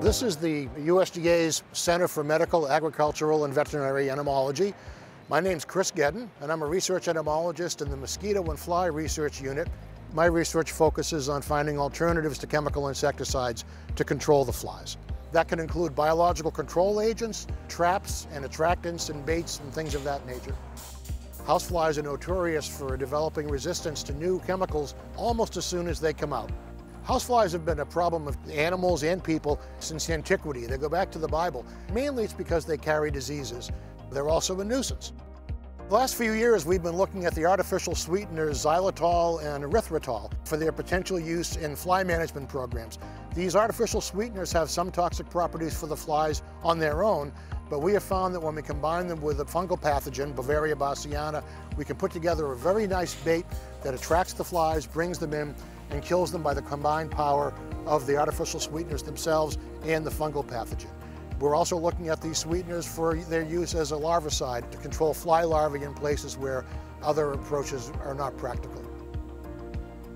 This is the USDA's Center for Medical, Agricultural, and Veterinary Entomology. My name's Chris Gedden, and I'm a research entomologist in the Mosquito and Fly Research Unit. My research focuses on finding alternatives to chemical insecticides to control the flies. That can include biological control agents, traps and attractants and baits and things of that nature. Houseflies are notorious for developing resistance to new chemicals almost as soon as they come out. Houseflies have been a problem of animals and people since antiquity. They go back to the Bible. Mainly it's because they carry diseases. They're also a nuisance. The last few years we've been looking at the artificial sweeteners xylitol and erythritol for their potential use in fly management programs. These artificial sweeteners have some toxic properties for the flies on their own, but we have found that when we combine them with a fungal pathogen, Beauveria bassiana, we can put together a very nice bait that attracts the flies, brings them in, and kills them by the combined power of the artificial sweeteners themselves and the fungal pathogen. We're also looking at these sweeteners for their use as a larvicide to control fly larvae in places where other approaches are not practical.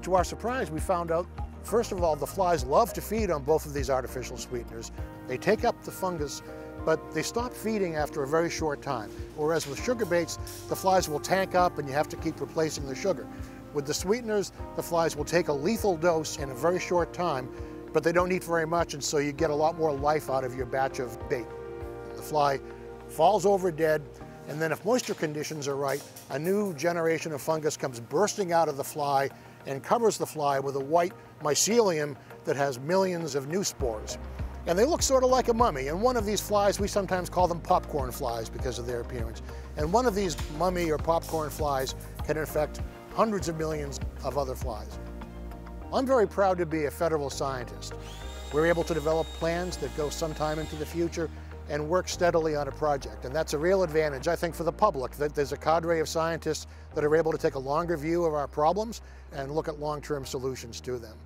To our surprise, we found out, first of all, the flies love to feed on both of these artificial sweeteners. They take up the fungus, but they stop feeding after a very short time. Whereas with sugar baits, the flies will tank up and you have to keep replacing the sugar. With the sweeteners, the flies will take a lethal dose in a very short time, but they don't eat very much, and so you get a lot more life out of your batch of bait. The fly falls over dead, and then if moisture conditions are right, a new generation of fungus comes bursting out of the fly and covers the fly with a white mycelium that has millions of new spores. And they look sort of like a mummy, and one of these flies, we sometimes call them popcorn flies because of their appearance. And one of these mummy or popcorn flies can infect hundreds of millions of other flies. I'm very proud to be a federal scientist. We're able to develop plans that go sometime into the future and work steadily on a project. And that's a real advantage, I think, for the public, that there's a cadre of scientists that are able to take a longer view of our problems and look at long-term solutions to them.